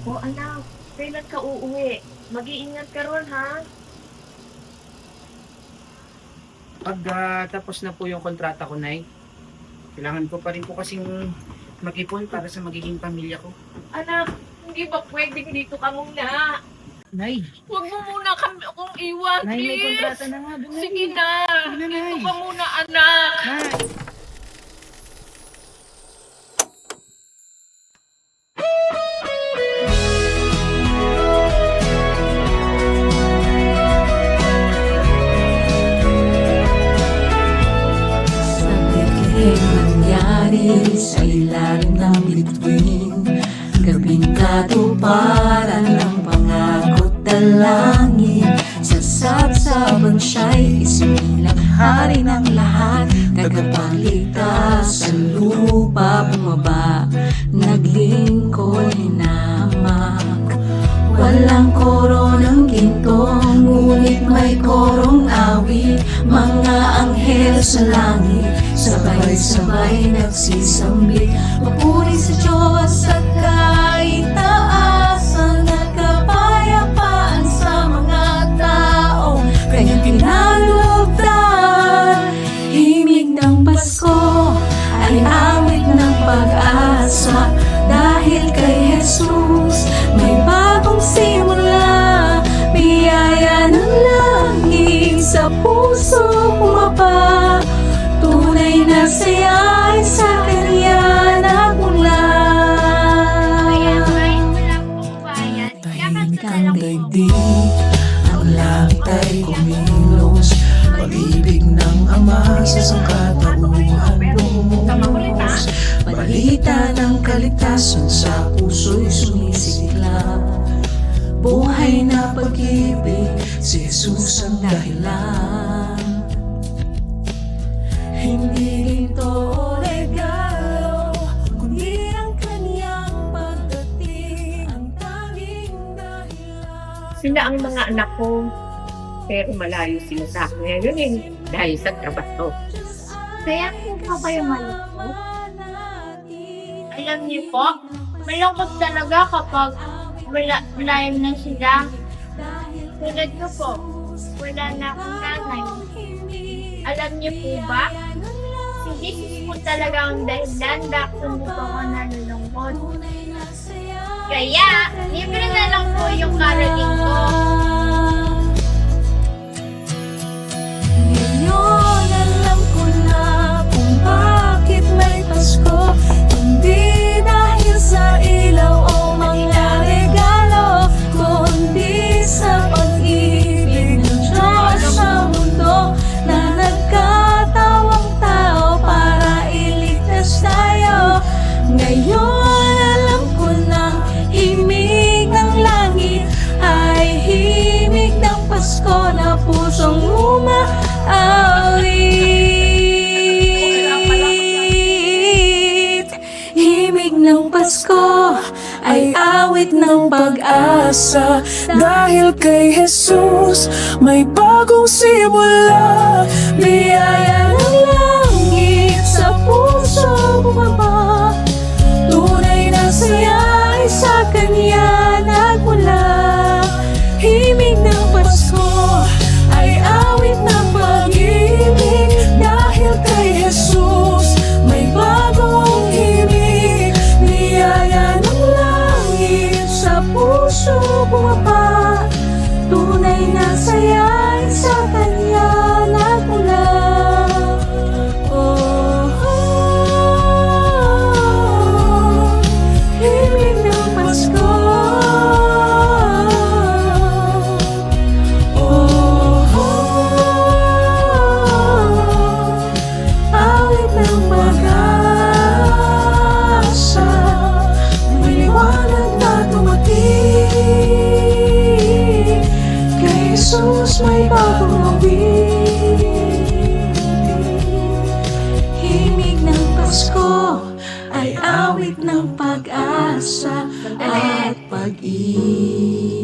O anak, kailan ka uuwi? Mag-iingat ka ron, ha? Pag tapos na po yung kontrata ko, Nay, kailangan ko pa rin po kasing mag-ipon para sa magiging pamilya ko. Anak, hindi ba pwedeng dito ka muna? Nay, Huwag mo muna kami akong iwan, Nay, may please. kontrata na nga doon. Sige na. Sige na, Nay. Dito ka muna, anak. Nay! Sa biglang nangyari sa ilalim ng bituin, gabing katuparan ng pangako't dalangin. Sa sabsaban siya'y isinilang hari ng lahat, tagapagligtas sa lupa bumaba, naglingkod hinamak. Walang koro ng gintong, ngunit may korong awit. Mga anghel sa langit, sabay-sabay nagsisambit. Papuri sa Diyos at kaitaasan at kapayapaan sa mga tao kanyang kinalugdan. Himig ng Pasko ay awit ng pag-asa, dahil kay Jesus may bagong simula. Biyaya ng langit sa puso bumaba, tunay na saya ay sa Kanya nagmula. Tahimik ang daigdig, ang langit ay kumilos, pag-ibig ng Ama sa sangkatauhan lumuhos. Balita ng kaligtasan sa puso'y sumisiklab, buhay na pag-ibig, si Jesus ang dahilan. Hindi ito regalo, kundi ang Kanyang pagdating, ang tanging dahilan. Sila ang mga anak ko. Pero malayo sila sa akin ngayon dahil sa trabaho. Kaya po pa kayo malungkot? Alam niyo po, malungkot talaga kapag malayo na sila. Tulad ko po, wala na akong nanay. Alam niyo po ba, si Jesus po talaga ang dahilan bakit hindi po ako nalulungkot. Kaya, libre na lang po yung karating ko. Ngayon alam ko na kung bakit may Pasko, hindi dahil sa ilaw o mga regalo, kundi sa pag-ibig ng Diyos sa mundo, na nagkatawang tao para iligtas tayo. Ngayon alam ko na himig ng langit ay himig ng Pasko na pusong umaawit. Himig ng Pasko ay awit ng pag-asa, dahil kay Jesus may bagong simula. Biyaya ng langit sa puso bumaba, tunay na saya ay sa Kanya nagmula. Himig ng Pasko ay awit ng pag-ibig, dahil kay Jesus may bagong himig. Biyaya ng langit sa puso bumaba, tunay na saya ay sa Kanya nagmula. Oh, himig ng Pasko. Awit ng pag-asa, may liwanag na dumating. Kay Jesus may bagong awit. Himig ng Pasko ay awit ng pag-asa at pag-ibig.